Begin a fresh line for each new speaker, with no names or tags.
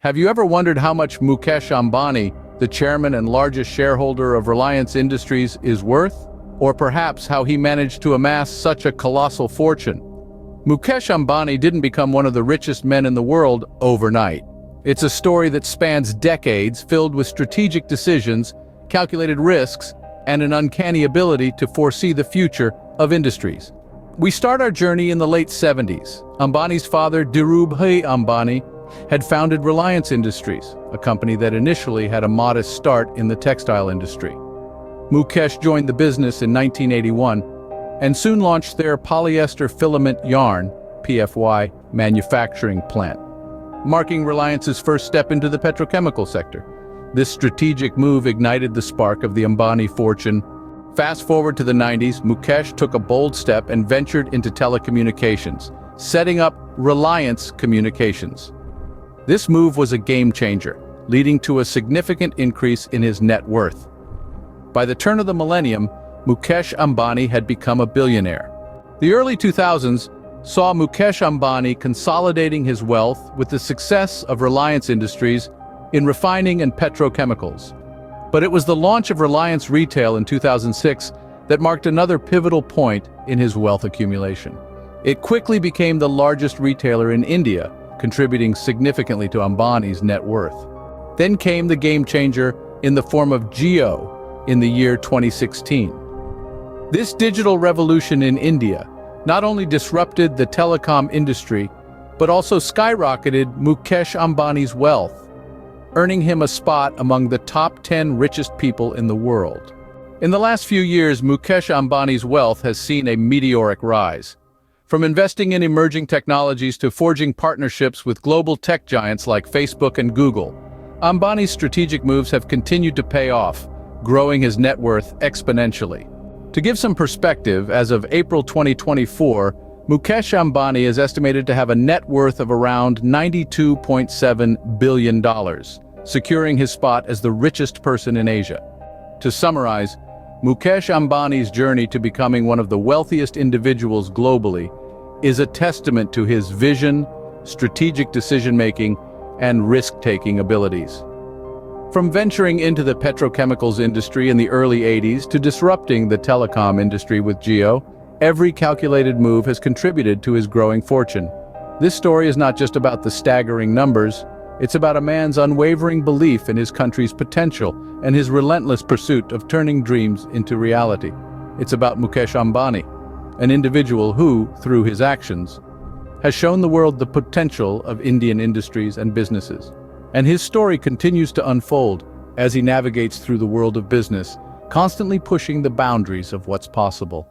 Have you ever wondered how much Mukesh Ambani, the chairman and largest shareholder of Reliance Industries, is worth? Or perhaps how he managed to amass such a colossal fortune? Mukesh Ambani didn't become one of the richest men in the world overnight. It's a story that spans decades, filled with strategic decisions, calculated risks, and an uncanny ability to foresee the future of industries. We start our journey in the late 70s. Ambani's father, Dhirubhai Ambani, had founded Reliance Industries, a company that initially had a modest start in the textile industry. Mukesh joined the business in 1981 and soon launched their polyester filament yarn (PFY) manufacturing plant, marking Reliance's first step into the petrochemical sector. This strategic move ignited the spark of the Ambani fortune. Fast forward to the 90s, Mukesh took a bold step and ventured into telecommunications, setting up Reliance Communications. This move was a game changer, leading to a significant increase in his net worth. By the turn of the millennium, Mukesh Ambani had become a billionaire. The early 2000s saw Mukesh Ambani consolidating his wealth with the success of Reliance Industries in refining and petrochemicals. But it was the launch of Reliance Retail in 2006 that marked another pivotal point in his wealth accumulation. It quickly became the largest retailer in India, contributing significantly to Ambani's net worth. Then came the game changer in the form of Jio in the year 2016. This digital revolution in India not only disrupted the telecom industry, but also skyrocketed Mukesh Ambani's wealth, earning him a spot among the top 10 richest people in the world. In the last few years, Mukesh Ambani's wealth has seen a meteoric rise. From investing in emerging technologies to forging partnerships with global tech giants like Facebook and Google, Ambani's strategic moves have continued to pay off, growing his net worth exponentially. To give some perspective, as of April 2024, Mukesh Ambani is estimated to have a net worth of around $92.7 billion, securing his spot as the richest person in Asia. To summarize, Mukesh Ambani's journey to becoming one of the wealthiest individuals globally is a testament to his vision, strategic decision-making, and risk-taking abilities. From venturing into the petrochemicals industry in the early 80s to disrupting the telecom industry with Jio, every calculated move has contributed to his growing fortune. This story is not just about the staggering numbers, it's about a man's unwavering belief in his country's potential and his relentless pursuit of turning dreams into reality. It's about Mukesh Ambani, an individual who, through his actions, has shown the world the potential of Indian industries and businesses. And his story continues to unfold as he navigates through the world of business, constantly pushing the boundaries of what's possible.